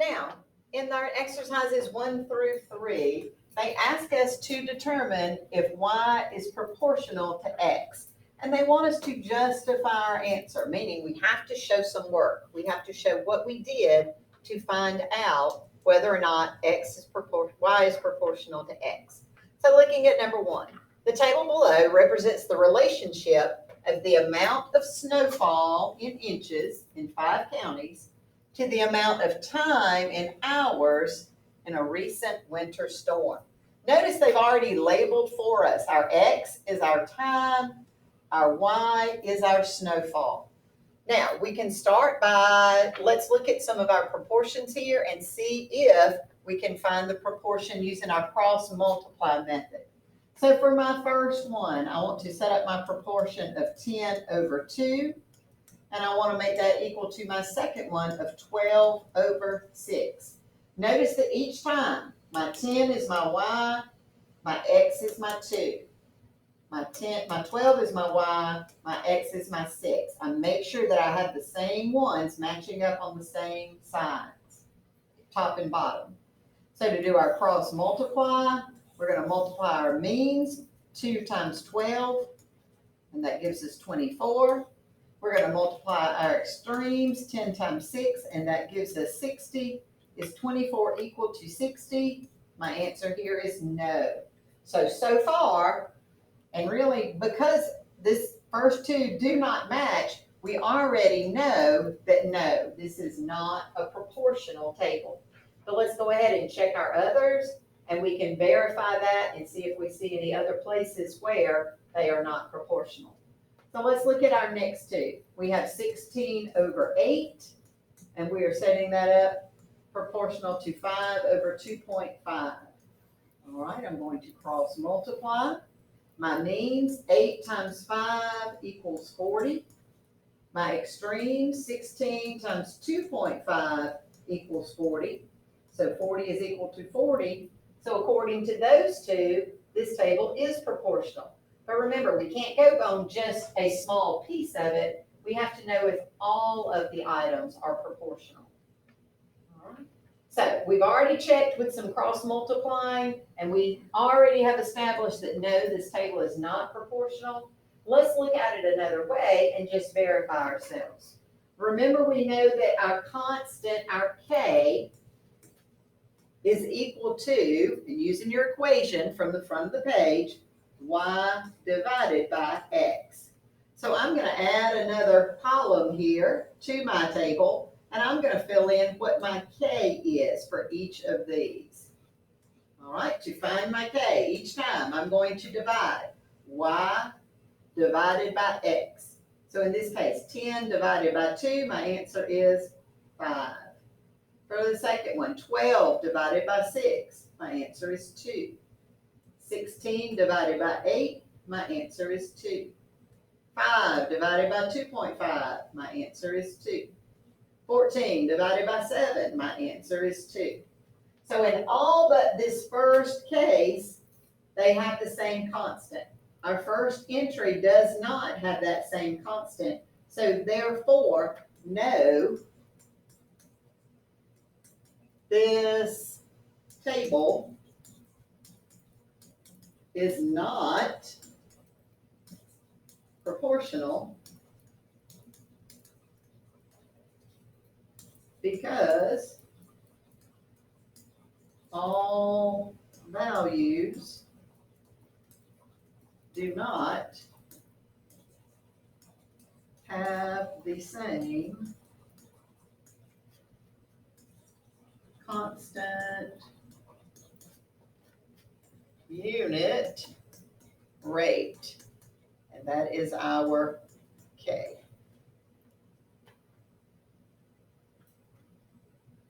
Now, in our exercises 1 through 3, they ask us to determine if y is proportional to x. And they want us to justify our answer, meaning we have to show some work. We have to show what we did to find out whether or not y is proportional to x. So looking at number 1, the table below represents the relationship of the amount of snowfall in inches in 5 counties to the amount of time in hours in a recent winter storm. Notice they've already labeled for us. Our x is our time, our y is our snowfall. Now, we can start by, let's look at some of our proportions here and see if we can find the proportion using our cross multiply method. So for my first one, I want to set up my proportion of 10 over 2. And I want to make that equal to my second one of 12 over 6. Notice that each time, my 10 is my y, my x is my 2. My 12 is my y, my x is my 6. I make sure that I have the same ones matching up on the same sides, top and bottom. So to do our cross multiply, we're going to multiply our means, 2 times 12, and that gives us 24. We're going to multiply our extremes, 10 times 6, and that gives us 60. Is 24 equal to 60? My answer here is no. So far, and really because this first two do not match, we already know that no, this is not a proportional table. But let's go ahead and check our others, and we can verify that and see if we see any other places where they are not proportional. So let's look at our next two. We have 16 over 8, and we are setting that up proportional to 5 over 2.5. All right, I'm going to cross multiply. My means, 8 times 5 equals 40. My extremes, 16 times 2.5 equals 40. So 40 is equal to 40. So according to those two, this table is proportional. But remember, we can't go on just a small piece of it. We have to know if all of the items are proportional. All right. So we've already checked with some cross multiplying, and we already have established that no, this table is not proportional. Let's look at it another way and just verify ourselves. Remember, we know that our constant, our k, is equal to, and using your equation from the front of the page, y divided by x. So I'm going to add another column here to my table, and I'm going to fill in what my k is for each of these. All right, to find my k, each time I'm going to divide y divided by x. So in this case, 10 divided by 2, my answer is 5. For the second one, 12 divided by 6, my answer is 2. 16 divided by 8, my answer is 2. 5 divided by 2.5, my answer is 2. 14 divided by 7, my answer is 2. So in all but this first case, they have the same constant. Our first entry does not have that same constant. So therefore, no, this table is not proportional because all values do not have the same constant unit rate, and that is our K.